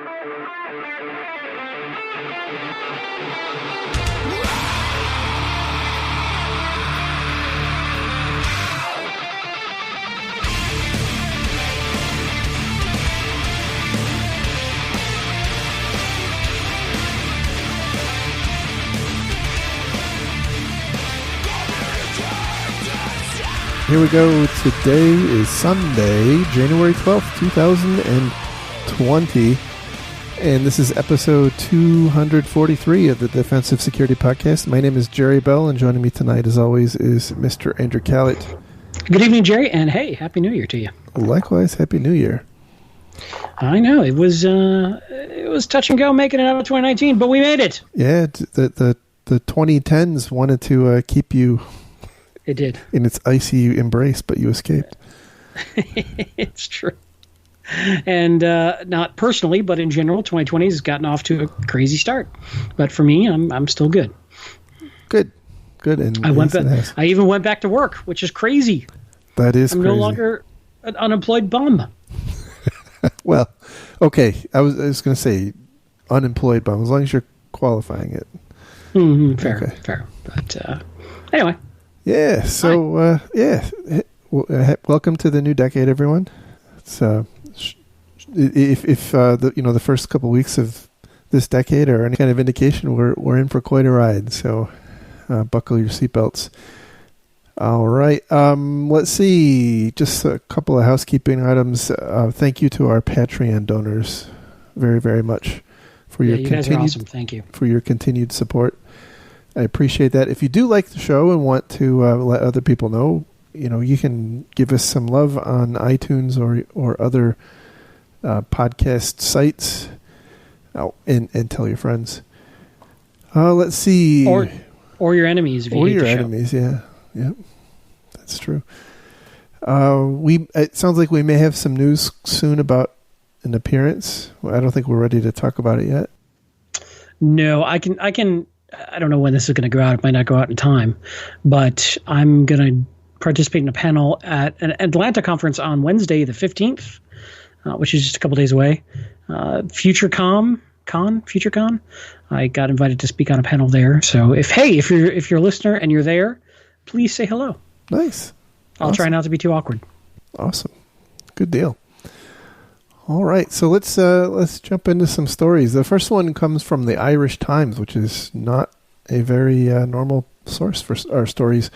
Here we go. Today is Sunday, January 12th, 2020. And this is episode 243 of the Defensive Security Podcast. My name is Jerry Bell, and joining me tonight, as always, is Mr. Andrew Callett. Good evening, Jerry, and hey, Happy New Year to you. Likewise, Happy New Year. I know, it was touch and go making it out of 2019, but we made it. Yeah, the 2010s wanted to keep you... It did. In its icy embrace, but you escaped. It's true. And not personally, but in general, 2020 has gotten off to a crazy start. But for me, I'm still good. Good. And I even went back to work, which is crazy. That is crazy. I'm no longer an unemployed bum. Well, okay. I was going to say unemployed bum, as long as you're qualifying it. Mm-hmm, fair. But anyway. Yeah. So welcome to the new decade, everyone. It's if the first couple of weeks of this decade are any kind of indication, we're in for quite a ride. So buckle your seatbelts. All right. Let's see. Just a couple of housekeeping items. Thank you to our Patreon donors very, very much for your guys are awesome. Thank you for your continued support. I appreciate that. If you do like the show and want to let other people know, you can give us some love on iTunes or other podcast sites, and tell your friends. Let's see. Or your enemies. If you hate your the show. Enemies, yeah. Yep. That's true. It sounds like we may have some news soon about an appearance. I don't think we're ready to talk about it yet. No, I can. I don't know when this is going to go out. It might not go out in time, but I'm going to participate in a panel at an Atlanta conference on Wednesday, the 15th, which is just a couple days away. FutureCon. I got invited to speak on a panel there. So if you're a listener and you're there, please say hello. Nice. I'll try not to be too awkward. Awesome. Good deal. All right, so let's jump into some stories. The first one comes from the Irish Times, which is not a very normal source for our stories.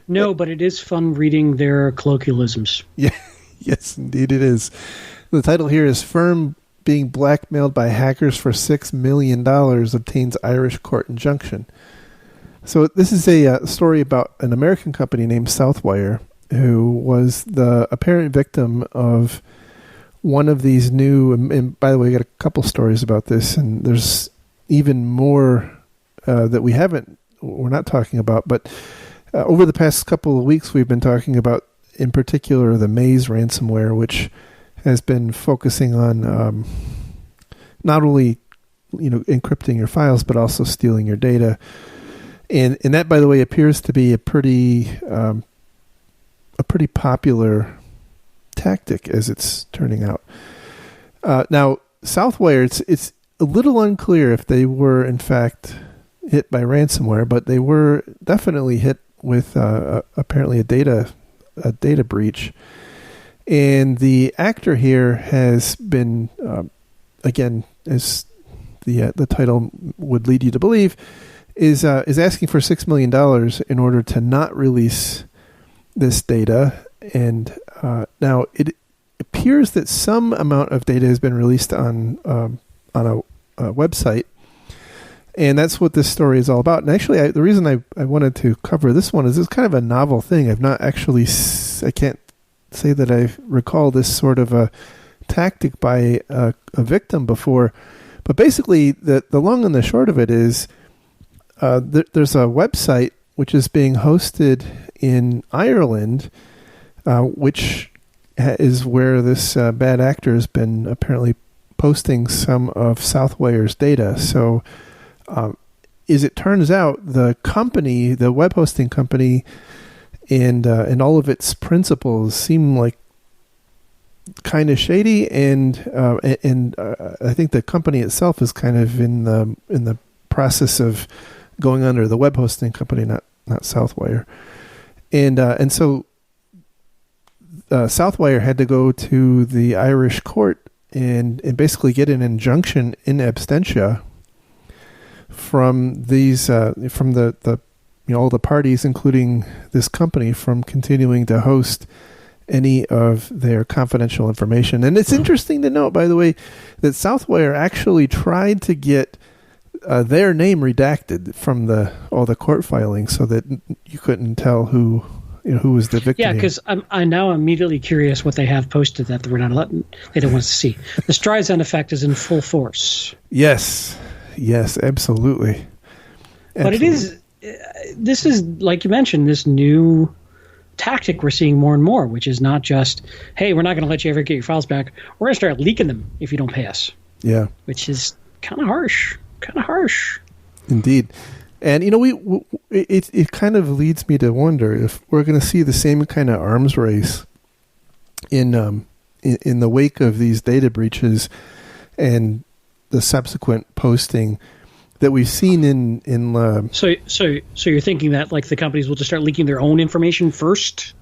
No, but it is fun reading their colloquialisms. Yeah, yes, indeed it is. The title here is "Firm Being Blackmailed by Hackers for $6 Million Obtains Irish Court Injunction." So this is a story about an American company named Southwire, who was the apparent victim of one of these new, and by the way, I got a couple stories about this, and there's even more that we're not talking about, but over the past couple of weeks, we've been talking about, in particular, the Maze ransomware, which has been focusing on not only, encrypting your files, but also stealing your data. And that, by the way, appears to be a pretty popular tactic, as it's turning out. Now, Southwire, it's a little unclear if they were in fact hit by ransomware, but they were definitely hit with apparently a data breach. And the actor here has been, again, as the title would lead you to believe, is asking for $6 million in order to not release this data. And now it appears that some amount of data has been released on a website, and that's what this story is all about. And actually, the reason I wanted to cover this one is it's kind of a novel thing. I've not actually, I can't say that I recall this sort of a tactic by a victim before. But basically, the long and the short of it is there's a website which is being hosted in Ireland, which is where this bad actor has been apparently posting some of Southwire's data. So, as it turns out, the company, the web hosting company, and all of its principals seem like kind of shady, and I think the company itself is kind of in the process of going under, the web hosting company, not Southwire, and so Southwire had to go to the Irish court and basically get an injunction in absentia from these from the all the parties, including this company, from continuing to host any of their confidential information. And it's interesting to note, by the way, that Southwire actually tried to get their name redacted from all the court filings, so that you couldn't tell who was the victim. Yeah, because I'm now immediately curious what they have posted that they don't want us to see. The Streisand effect is in full force. Yes, absolutely. But this is, like you mentioned, this new tactic we're seeing more and more, which is not just, hey, we're not going to let you ever get your files back. We're going to start leaking them if you don't pay us. Yeah. Which is kind of harsh. Indeed. And, it kind of leads me to wonder if we're going to see the same kind of arms race in the wake of these data breaches and the subsequent posting that we've seen in So you're thinking that, like, the companies will just start leaking their own information first?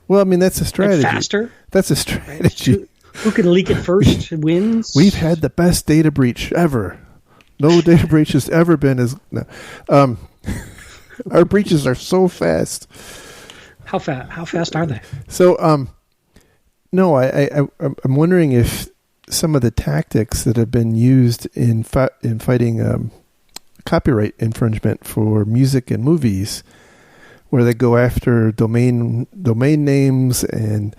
Well, I mean, that's a strategy. Like faster? That's a strategy. Right? Who can leak it first wins? We've had the best data breach ever. No data breach has ever been as... No. Our breaches are so fast. How fast are they? So, no, I'm wondering if some of the tactics that have been used in fighting copyright infringement for music and movies, where they go after domain names and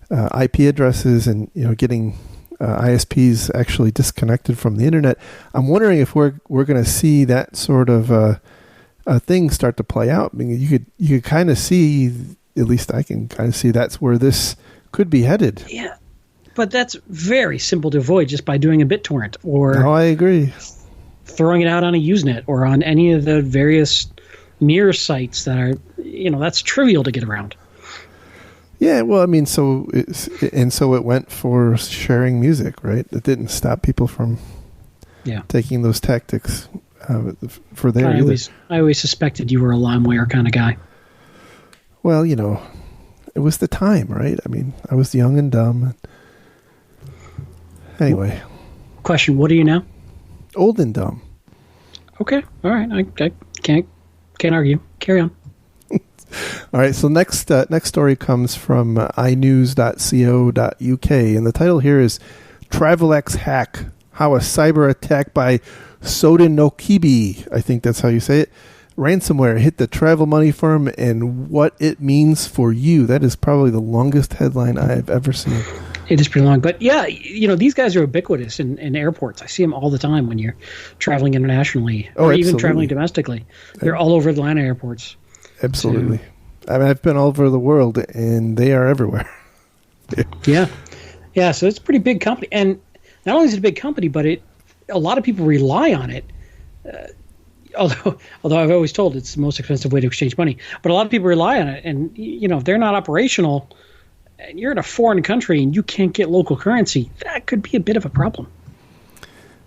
IP addresses, and getting ISPs actually disconnected from the internet. I'm wondering if we're going to see that sort of thing start to play out. I mean, you could kind of see, at least I can kind of see, that's where this could be headed. Yeah, but that's very simple to avoid just by doing a BitTorrent or. No, I agree. Throwing it out on a Usenet or on any of the various mirror sites that are, that's trivial to get around. Yeah, well, I mean, so it went for sharing music, right? It didn't stop people from taking those tactics for their. I always suspected you were a LimeWire kind of guy. Well, it was the time, right? I mean, I was young and dumb. Anyway. Question: what are you now? Old and dumb. Okay, all right. I can't argue. Carry on. All right, so next story comes from inews.co.uk, and the title here is Travelex Hack, How a Cyber Attack by Sodinokibi, I think that's how you say it, ransomware hit the travel money firm and what it means for you. That is probably the longest headline I have ever seen. It is pretty long. But yeah, these guys are ubiquitous in airports. I see them all the time when you're traveling internationally or even traveling domestically. They're all over Atlanta airports. Absolutely. I mean, I've been all over the world, and they are everywhere. Yeah. So it's a pretty big company. And not only is it a big company, but a lot of people rely on it. Although I've always told it's the most expensive way to exchange money. But a lot of people rely on it. And, if they're not operational and you're in a foreign country and you can't get local currency, that could be a bit of a problem.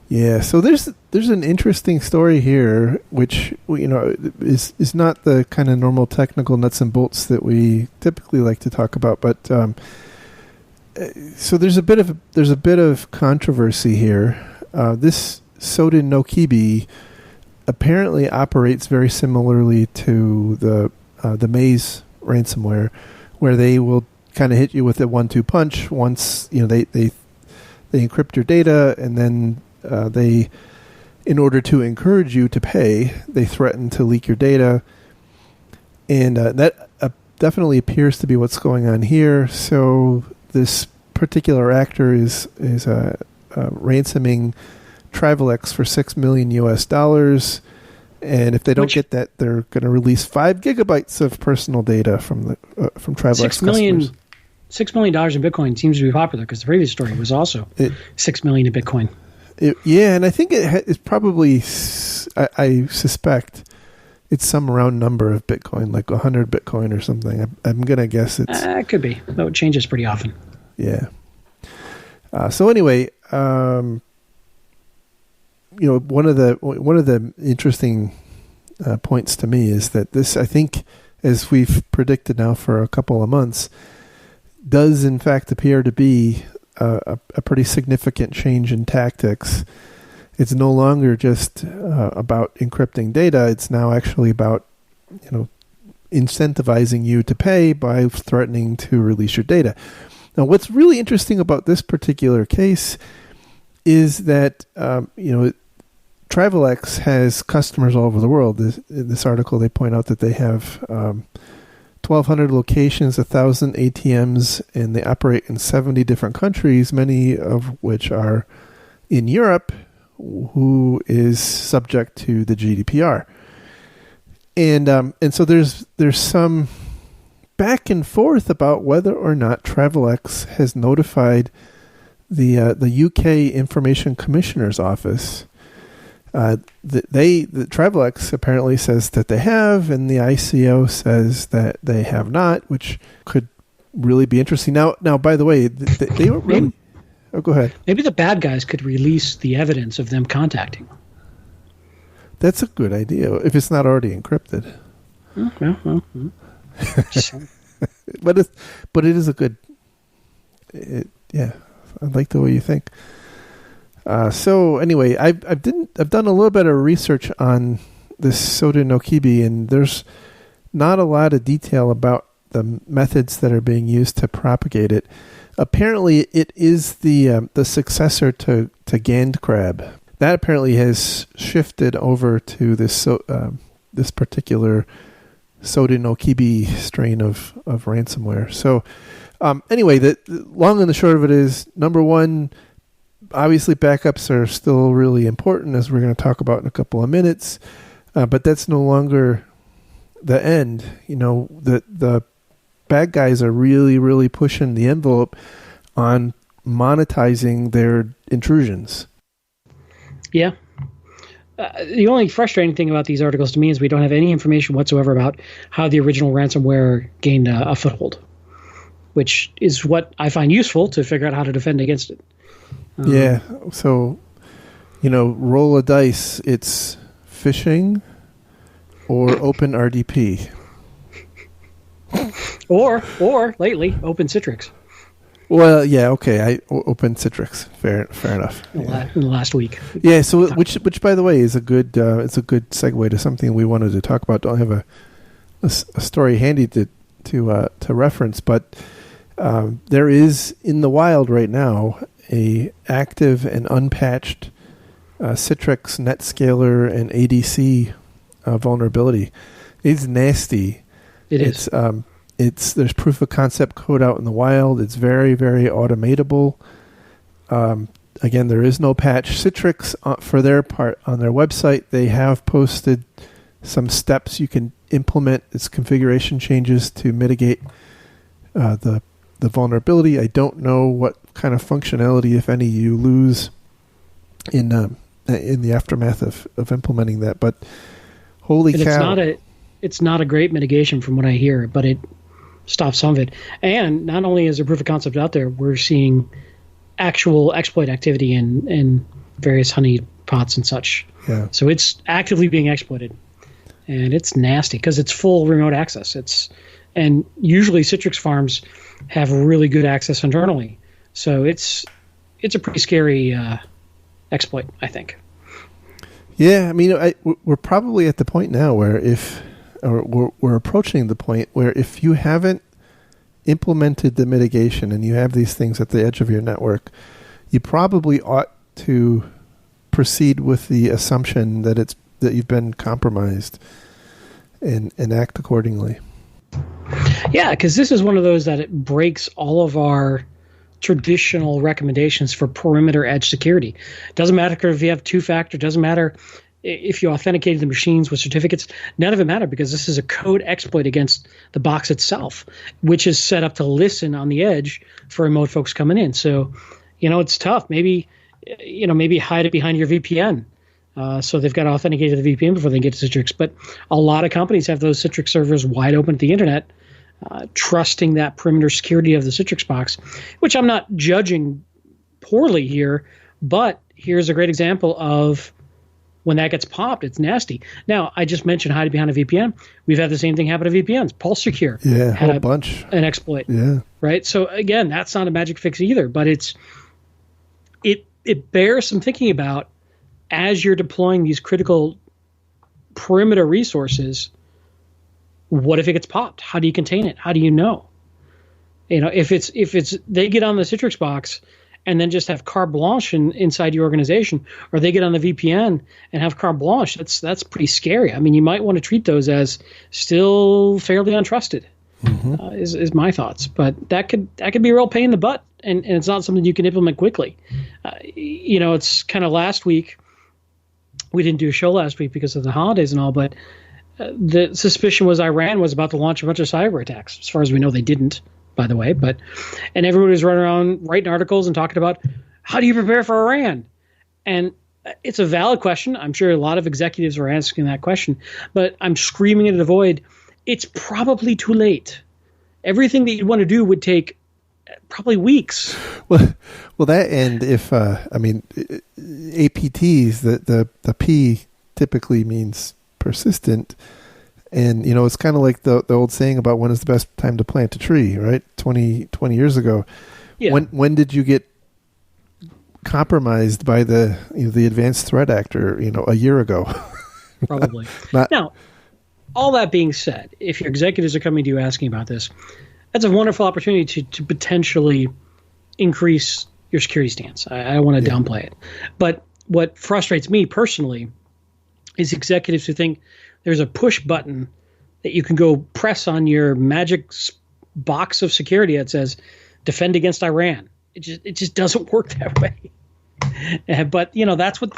Yeah, so there's an interesting story here, which is not the kind of normal technical nuts and bolts that we typically like to talk about. But so there's a bit of controversy here. This Sodinokibi apparently operates very similarly to the Maze ransomware, where they will kind of hit you with a 1-2 punch. Once they encrypt your data, and then they, in order to encourage you to pay, they threaten to leak your data, and that definitely appears to be what's going on here. So this particular actor is ransoming Travelex for $6 million US, and if they don't get that, they're going to release 5 gigabytes of personal data from Travelex customers. $6 million in Bitcoin seems to be popular because the previous story was also $6 million in Bitcoin. And I think it's probably, I suspect, it's some round number of Bitcoin, like 100 Bitcoin or something. I'm going to guess it's... It could be, though it changes pretty often. Yeah. So anyway, one of the interesting points to me is that this, I think, as we've predicted now for a couple of months, does in fact appear to be a pretty significant change in tactics. It's no longer just about encrypting data. It's now actually about, incentivizing you to pay by threatening to release your data. Now, what's really interesting about this particular case is that, Travelex has customers all over the world. In this article, they point out that they have 1,200 locations, 1,000 ATMs, and they operate in 70 different countries, many of which are in Europe, who is subject to the GDPR. And so there's some back and forth about whether or not Travelex has notified the UK Information Commissioner's Office. The Travelex apparently says that they have, and the ICO says that they have not, which could really be interesting. Now, by the way, they don't really. Oh, go ahead. Maybe the bad guys could release the evidence of them contacting. That's a good idea if it's not already encrypted. But it is a good. Yeah, I like the way you think. So anyway, I've done a little bit of research on this Soda no Kibi, and there's not a lot of detail about the methods that are being used to propagate it. Apparently, it is the successor to GandCrab. That apparently has shifted over to this particular Soda no Kibi strain of ransomware. So anyway, the long and the short of it is, number one, obviously backups are still really important, as we're going to talk about in a couple of minutes, but that's no longer the end. The bad guys are really, really pushing the envelope on monetizing their intrusions. Yeah. The only frustrating thing about these articles to me is we don't have any information whatsoever about how the original ransomware gained a foothold, which is what I find useful to figure out how to defend against it. Yeah. So, roll a dice. It's phishing or OpenRDP. Or lately, OpenCitrix. Well, yeah, okay. OpenCitrix. Fair enough. In the last week. Yeah. So, which by the way is a good segue to something we wanted to talk about. Don't have a story handy to reference, but there is in the wild right now a active and unpatched Citrix, NetScaler, and ADC vulnerability. It's nasty. There's proof of concept code out in the wild. It's very, very automatable. Again, there is no patch. Citrix, for their part, on their website, they have posted some steps you can implement. It's configuration changes to mitigate the vulnerability. I don't know what kind of functionality, if any, you lose in the aftermath of implementing that. But holy cow! It's not a great mitigation from what I hear, but it stops some of it. And not only is there proof of concept out there, we're seeing actual exploit activity in various honeypots and such. Yeah. So it's actively being exploited, and it's nasty because it's full remote access. And usually Citrix farms have really good access internally. So it's a pretty scary exploit, I think. Yeah, I mean, we're probably at the point now where we're approaching the point where if you haven't implemented the mitigation and you have these things at the edge of your network, you probably ought to proceed with the assumption that you've been compromised and act accordingly. Yeah, because this is one of those that it breaks all of our traditional recommendations for perimeter edge security. Doesn't matter if you have two-factor, doesn't matter if you authenticated the machines with certificates. None of it matters because this is a code exploit against the box itself, which is set up to listen on the edge for remote folks coming in. So, it's tough. Maybe hide it behind your VPN. So they've got to authenticate to the VPN before they get to Citrix. But a lot of companies have those Citrix servers wide open to the internet, trusting that perimeter security of the Citrix box, which I'm not judging poorly here, but here's a great example of when that gets popped, it's nasty. Now, I just mentioned hiding behind a VPN. We've had the same thing happen to VPNs. Pulse Secure had a bunch. An exploit. Yeah. Right? So again, that's not a magic fix either, but it bears some thinking about as you're deploying these critical perimeter resources. What if it gets popped? How do you contain it? How do you know? If it's they get on the Citrix box and then just have carte blanche inside your organization, or they get on the VPN and have carte blanche, that's pretty scary. I mean, you might want to treat those as still fairly untrusted. Is my thoughts, but that could be a real pain in the butt, and it's not something you can implement quickly. It's kind of last week. We didn't do a show last week because of the holidays and all, but the suspicion was Iran was about to launch a bunch of cyber attacks. As far as we know, they didn't, by the way. And everybody was running around writing articles and talking about how do you prepare for Iran? And it's a valid question. I'm sure a lot of executives are asking that question, but I'm screaming into the void. It's probably too late. Everything that you'd want to do would take probably weeks. Well, that, and if APTs, the P typically means persistent, and it's kind of like the old saying about when is the best time to plant a tree, right? 20 years ago. Yeah. When did you get compromised by the Advanced Threat Act, or a year ago? Probably. Now, all that being said, if your executives are coming to you asking about this, that's a wonderful opportunity to potentially increase your security stance. I don't want to downplay it. But what frustrates me personally is executives who think there's a push button that you can go press on your magic box of security that says defend against Iran. It just doesn't work that way. But that's what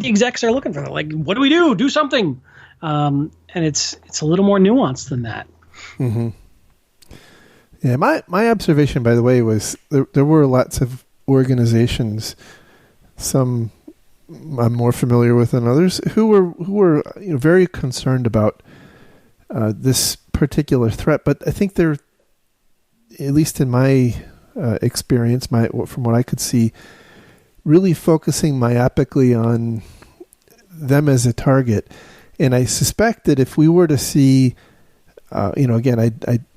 the execs are looking for. They're like, what do we do? Do something. And it's a little more nuanced than that. Mm-hmm. Yeah, my observation, by the way, was there were lots of organizations, some I'm more familiar with than others, who were very concerned about this particular threat. But I think they're, at least in my experience, from what I could see, really focusing myopically on them as a target. And I suspect that if we were to see, again, I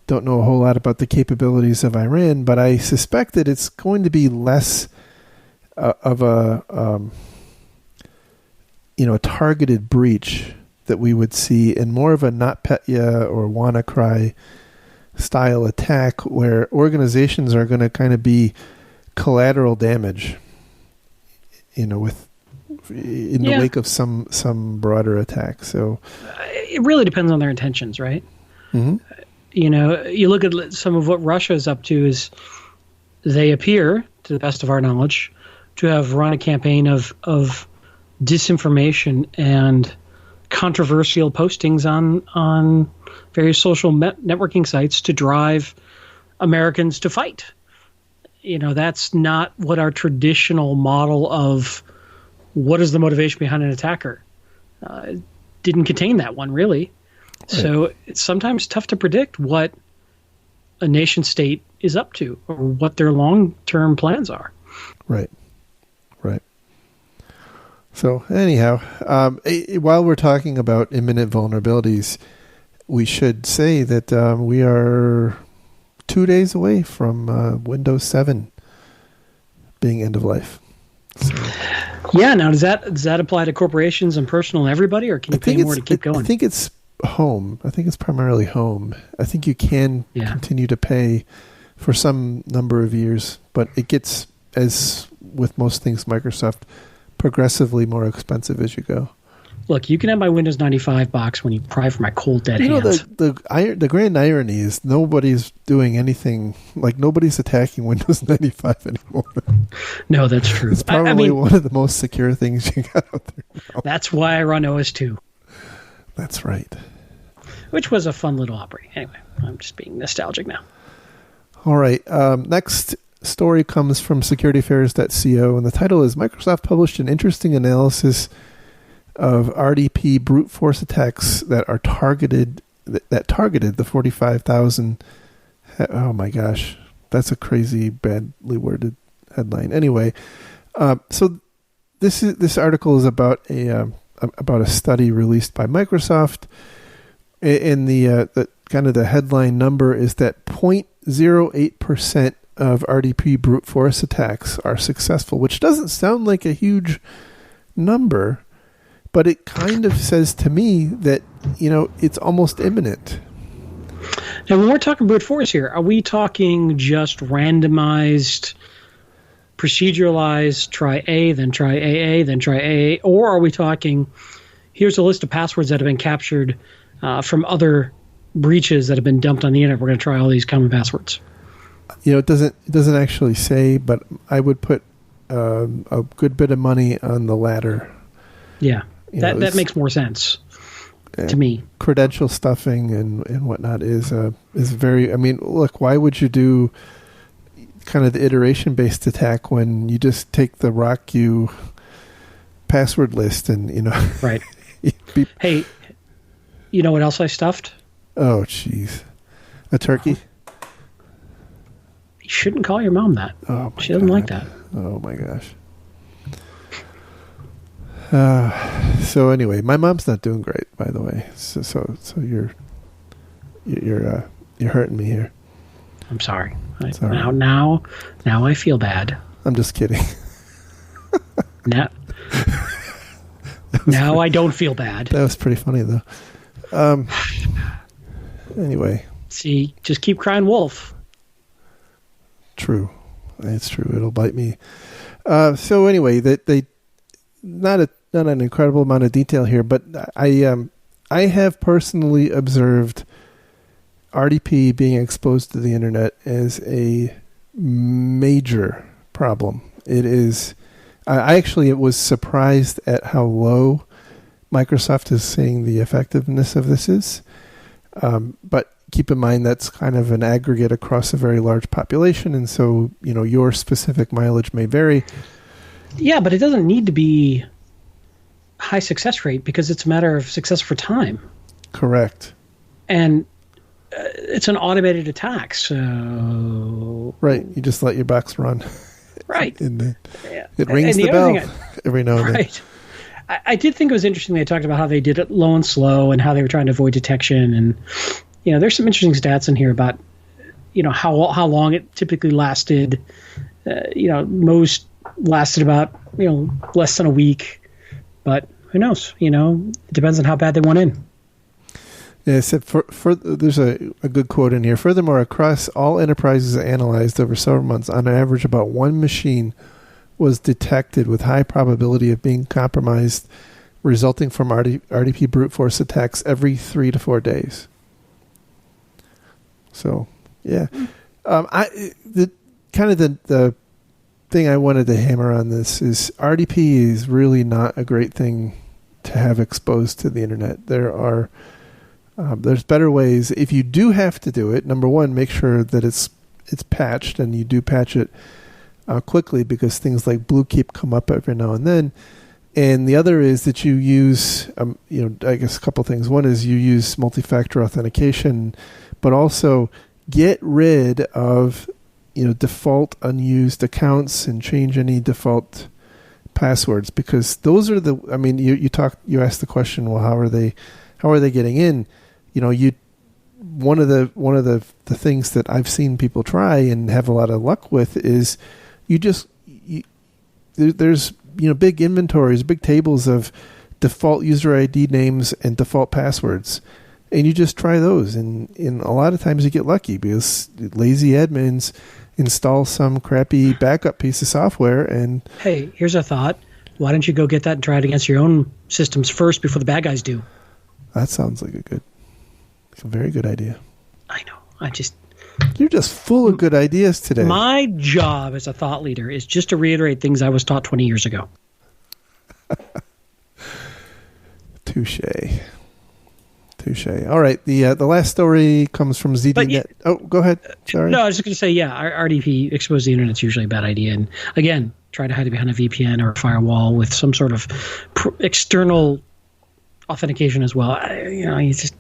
don't know a whole lot about the capabilities of Iran, but I suspect that it's going to be less of a targeted breach that we would see, and more of a NotPetya or WannaCry style attack, where organizations are going to kind of be collateral damage, in the wake of some broader attack. So it really depends on their intentions, right? Mm-hmm. You look at some of what Russia is up to, is they appear, to the best of our knowledge, to have run a campaign of disinformation and controversial postings on various social networking sites to drive Americans to fight. That's not what our traditional model of what is the motivation behind an attacker. Didn't contain that one, really. Right. So it's sometimes tough to predict what a nation state is up to or what their long-term plans are. Right. So anyhow, while we're talking about imminent vulnerabilities, we should say that we are 2 days away from Windows 7 being end of life. So, yeah. Now, does that apply to corporations and personal and everybody, or can you pay more to keep going? I think it's home. I think it's primarily home. I think you can continue to pay for some number of years, but it gets, as with most things Microsoft, progressively more expensive as you go. Look, you can have my Windows 95 box when you pry for my cold dead hands. The grand irony is nobody's doing anything, like nobody's attacking Windows 95 anymore. No, that's true. It's probably one of the most secure things you got out there now. That's why I run OS 2. That's right. Which was a fun little operating. Anyway, I'm just being nostalgic now. All right. Next story comes from securityaffairs.co, and the title is Microsoft published an interesting analysis of RDP brute force attacks that targeted the 45,000. Oh my gosh, that's a crazy, badly worded headline. Anyway, so this article is about a study released by Microsoft, and the kind of the headline number is that 0.08% of RDP brute force attacks are successful, which doesn't sound like a huge number, but it kind of says to me that, it's almost imminent. And when we're talking brute force here, are we talking just randomized, proceduralized, try A, then try AA, then try AA, or are we talking, here's a list of passwords that have been captured from other breaches that have been dumped on the internet. We're going to try all these common passwords. It doesn't actually say, but I would put a good bit of money on the latter. Yeah, that makes more sense to me. Credential stuffing and whatnot is very. I mean, look, why would you do kind of the iteration-based attack when you just take the RockU password list and right? Hey, you know what else I stuffed? Oh, jeez, a turkey. You shouldn't call your mom that. Oh, she doesn't like that. Oh my gosh. So anyway, my mom's not doing great, by the way. So you're hurting me here. I'm sorry. Now I feel bad. I'm just kidding. Now I don't feel bad. That was pretty funny though. Anyway. See, just keep crying wolf. True. It's true. It'll bite me. So anyway, they not an incredible amount of detail here, but I have personally observed RDP being exposed to the internet as a major problem. It is. I actually was surprised at how low Microsoft is saying the effectiveness of this is. But keep in mind that's kind of an aggregate across a very large population, and so your specific mileage may vary. Yeah, but it doesn't need to be high success rate because it's a matter of success for time. Correct. And it's an automated attack, so right. You just let your box run. Right. And it rings the bell every now and then. Right. I did think it was interesting they talked about how they did it low and slow and how they were trying to avoid detection. And, there's some interesting stats in here about, how long it typically lasted. Most lasted about, less than a week. But who knows? It depends on how bad they went in. Yeah, it said there's a good quote in here. Furthermore, across all enterprises analyzed over several months, on average, about one machine was detected with high probability of being compromised, resulting from RDP brute force attacks every 3 to 4 days. So, yeah, the thing I wanted to hammer on this is RDP is really not a great thing to have exposed to the internet. There's better ways. If you do have to do it, number one, make sure that it's patched, and you do patch it quickly because things like Bluekeep come up every now and then. And the other is that you use, I guess a couple things. One is you use multi-factor authentication, but also get rid of default unused accounts and change any default passwords, because those are you asked the question, well, how are they getting in? One of the things that I've seen people try and have a lot of luck with is there's big inventories, big tables of default user ID names and default passwords, and you just try those, and a lot of times you get lucky because lazy admins install some crappy backup piece of software. And hey, here's a thought: why don't you go get that and try it against your own systems first before the bad guys do? That sounds like a very good idea. I know. You're just full of good ideas today. My job as a thought leader is just to reiterate things I was taught 20 years ago. Touche. All right. The last story comes from ZDNet. Go ahead. Sorry. No, I was just going to say, RDP exposed to the internet is usually a bad idea. And again, try to hide it behind a VPN or a firewall with some sort of external authentication as well. You just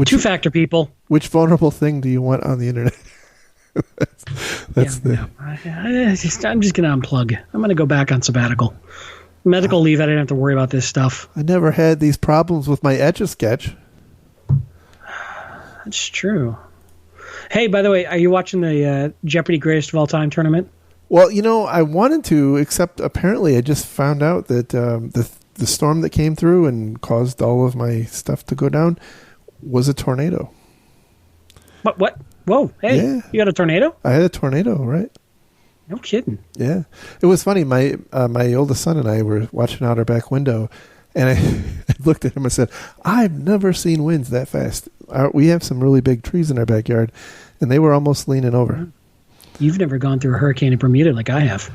two-factor people. Which vulnerable thing do you want on the internet? That's I'm just going to unplug. I'm going to go back on sabbatical. Medical leave, I didn't have to worry about this stuff. I never had these problems with my Etch-a-Sketch. That's true. Hey, by the way, are you watching the Jeopardy Greatest of All Time tournament? Well, I wanted to, except apparently I just found out that the storm that came through and caused all of my stuff to go down was a tornado. What? Whoa, hey, yeah. You got a tornado? I had a tornado, right? No kidding. Yeah. It was funny. My oldest son and I were watching out our back window, and I looked at him and said, I've never seen winds that fast. We have some really big trees in our backyard, and they were almost leaning over. You've never gone through a hurricane in Bermuda like I have.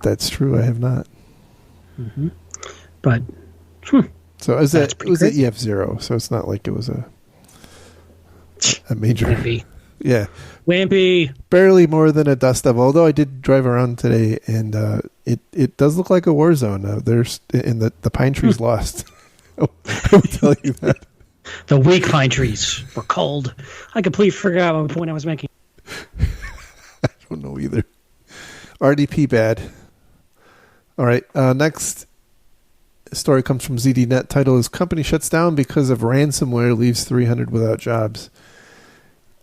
That's true. I have not. Mm-hmm. But, So it was at EF0, so it's not like it was a major... Wimpy. Yeah. Wimpy. Barely more than a dust devil, although I did drive around today, and it does look like a war zone. There's the pine trees lost. I will tell you that. The weak pine trees were cold. I completely forgot what point I was making. I don't know either. RDP bad. All right. Next story comes from ZDNet. Title is Company Shuts Down Because of Ransomware Leaves 300 Without Jobs.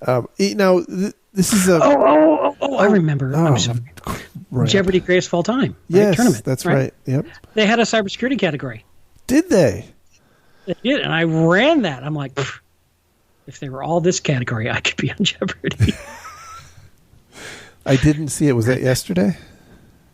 Now, this is a... I remember. I'm sorry. Right. Jeopardy Greatest of All Time. Right? Yes, Tournament, that's right. Yep. They had a cybersecurity category. Did they? They did, and I ran that. I'm like, if they were all this category, I could be on Jeopardy. I didn't see it. Was that yesterday?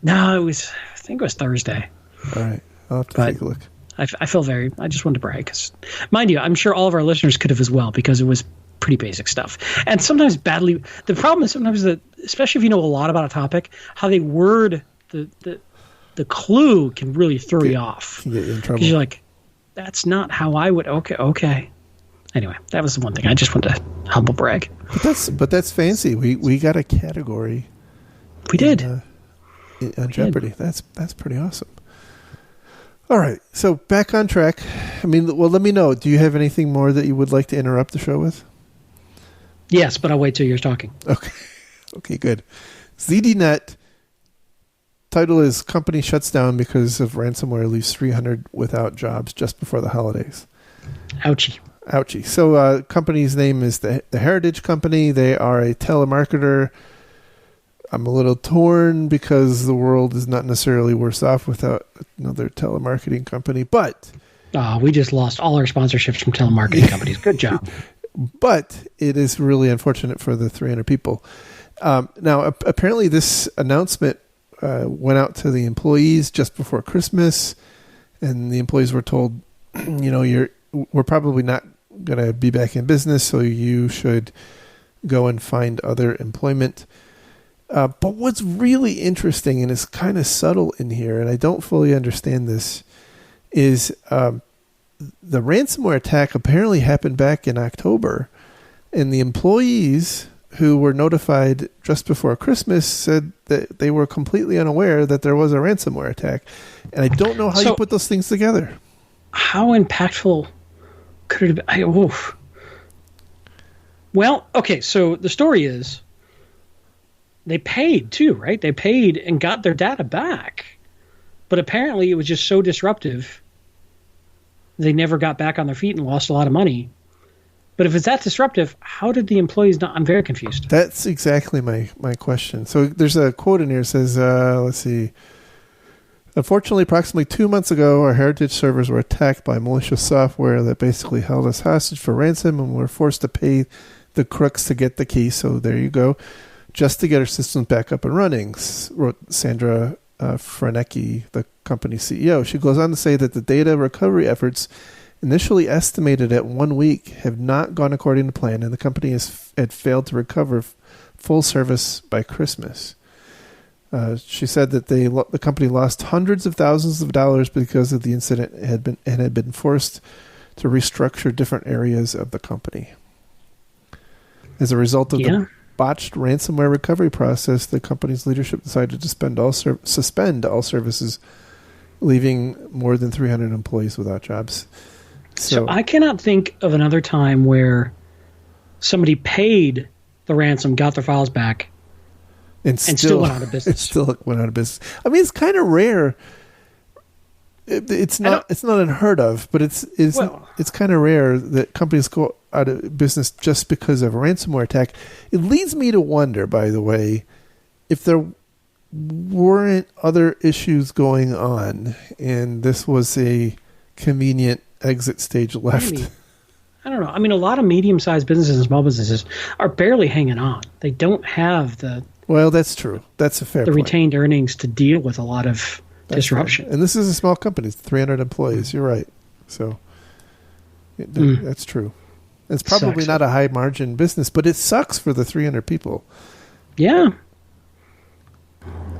No, I think it was Thursday. All right. I'll have to take a look. I feel I just wanted to brag. 'Cause, mind you, I'm sure all of our listeners could have as well, because it was pretty basic stuff. And sometimes badly, the problem is sometimes that, especially if you know a lot about a topic, how they word the clue can really throw you off. Can get you in trouble. Because you're like, that's not how I would, okay. Anyway, that was the one thing. I just wanted to humble brag. But that's fancy. We got a category. We did. On Jeopardy. That's pretty awesome. All right. So back on track. I mean, well, let me know. Do you have anything more that you would like to interrupt the show with? Yes, but I'll wait till you're talking. Okay, good. ZDNet. Title is Company Shuts Down Because of Ransomware Leaves 300 Without Jobs Just Before the Holidays. Ouchie. So company's name is the Heritage Company. They are a telemarketer. I'm a little torn because the world is not necessarily worse off without another telemarketing company. But we just lost all our sponsorships from telemarketing companies. Good job. But it is really unfortunate for the 300 people. Now, apparently this announcement went out to the employees just before Christmas, and the employees were told, we're probably not going to be back in business, so you should go and find other employment. But what's really interesting, and is kind of subtle in here, and I don't fully understand this, is the ransomware attack apparently happened back in October, and the employees who were notified just before Christmas said that they were completely unaware that there was a ransomware attack. And I don't know how you put those things together. How impactful could it have been? Well, okay, so the story is they paid too, right? They paid and got their data back. But apparently it was just so disruptive, they never got back on their feet and lost a lot of money. But if it's that disruptive, how did the employees not? I'm very confused. That's exactly my question. So there's a quote in here that says, let's see. Unfortunately, approximately 2 months ago, our Heritage servers were attacked by malicious software that basically held us hostage for ransom, and we were forced to pay the crooks to get the key. So there you go. Just to get our systems back up and running, wrote Sandra Franecki, the company's CEO. She goes on to say that the data recovery efforts, initially estimated at 1 week, have not gone according to plan, and the company had failed to recover full service by Christmas. She said that the company lost hundreds of thousands of dollars because of the incident and had been forced to restructure different areas of the company. As a result of the botched ransomware recovery process, the company's leadership decided to suspend all services, leaving more than 300 employees without jobs. So I cannot think of another time where somebody paid the ransom, got their files back, and still went out of business. Still went out of business. I mean, it's kind of rare. It's not unheard of, but it's kind of rare that companies go out of business just because of a ransomware attack. It leads me to wonder, by the way, if there weren't other issues going on and this was a convenient exit stage left. Maybe. I don't know. I mean, a lot of medium-sized businesses and small businesses are barely hanging on. They don't have the... Well, that's true. That's a fair point. The retained earnings to deal with a lot of disruption. Right. And this is a small company. It's 300 employees. You're right. So that's true. It's probably not a high-margin business, but it sucks for the 300 people. Yeah.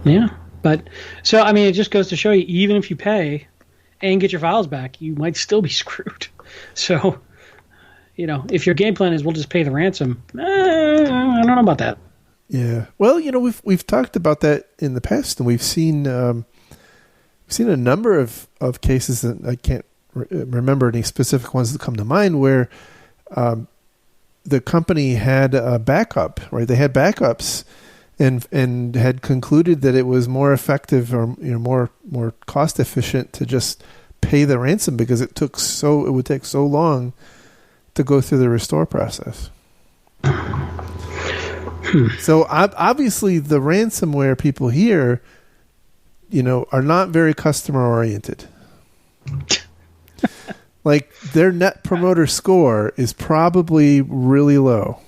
Yeah. But, so, I mean, it just goes to show you, even if you pay and get your files back, you might still be screwed. So... You know, if your game plan is we'll just pay the ransom, I don't know about that. Yeah. Well, you know, we've talked about that in the past, and we've seen a number of cases, and I can't remember any specific ones that come to mind, where the company had a backup, right? They had backups, and had concluded that it was more effective or more cost efficient to just pay the ransom because it would take so long to go through the restore process. So obviously the ransomware people here, are not very customer oriented. Like their net promoter score is probably really low.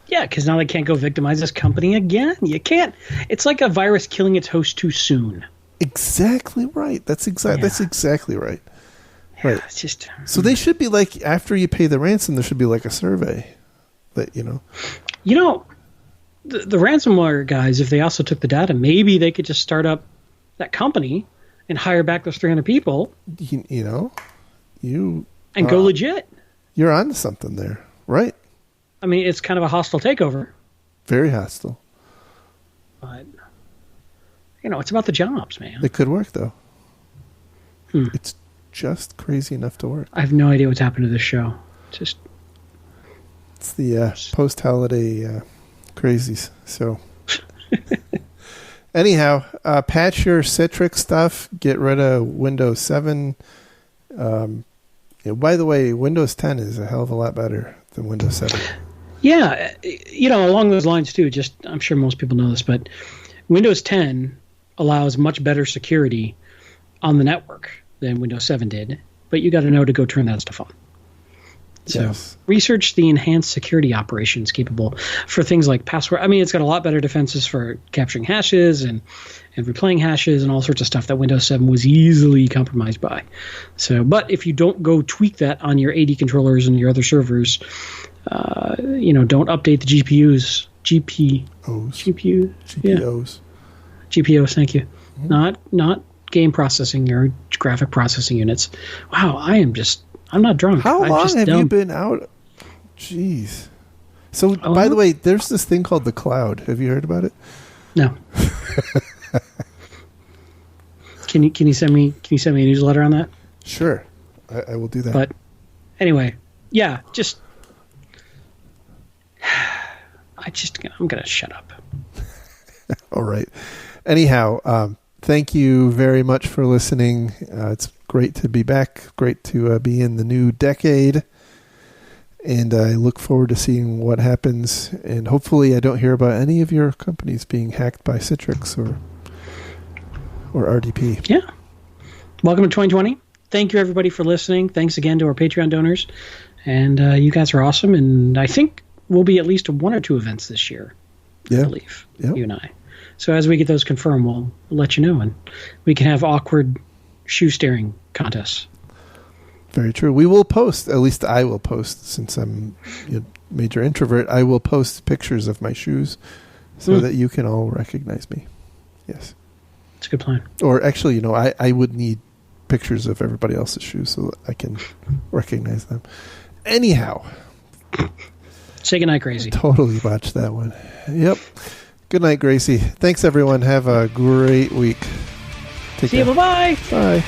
Yeah, because now they can't go victimize this company again. You can't. It's like a virus killing its host too soon. Exactly right. That's exactly right. Right. It's just, so they should be like, after you pay the ransom, there should be like a survey that, the ransomware guys, if they also took the data, maybe they could just start up that company and hire back those 300 people. And go legit. You're onto something there. Right. I mean, it's kind of a hostile takeover. Very hostile. But, it's about the jobs, man. It could work, though. It's just crazy enough to work. I have no idea what's happened to this show. It's the post-holiday crazies. So, anyhow, patch your Citrix stuff. Get rid of Windows 7. By the way, Windows 10 is a hell of a lot better than Windows 7. Yeah, along those lines too. Just I'm sure most people know this, but Windows 10 allows much better security on the network than Windows 7 did, but you got to know to go turn that stuff on. So research the enhanced security operations capable for things like password. I mean, it's got a lot better defenses for capturing hashes and replaying hashes and all sorts of stuff that Windows 7 was easily compromised by. So, but if you don't go tweak that on your AD controllers and your other servers, don't update the GPUs. GPUs, thank you. Mm-hmm. Not game processing or graphic processing units. Wow, I'm not drunk. How long have you been out? Jeez. So, by the way, there's this thing called the cloud. Have you heard about it? No. Can you send me a newsletter on that? Sure, I will do that. But anyway, yeah, I'm gonna shut up. All right. Anyhow, thank you very much for listening. It's great to be back. Great to be in the new decade. And I look forward to seeing what happens. And hopefully I don't hear about any of your companies being hacked by Citrix or RDP. Yeah. Welcome to 2020. Thank you, everybody, for listening. Thanks again to our Patreon donors. And you guys are awesome. And I think we'll be at least 1 or 2 events this year. I believe. Yep. You and I. So as we get those confirmed, we'll let you know, and we can have awkward shoe staring contests. Very true. We will post, at least I will post, since I'm a major introvert, I will post pictures of my shoes so that you can all recognize me. Yes. It's a good plan. Or actually, I would need pictures of everybody else's shoes so that I can recognize them. Anyhow. Say goodnight, Gracie. Totally botched that one. Yep. Good night, Gracie. Thanks, everyone. Have a great week. See you. Bye-bye. Bye.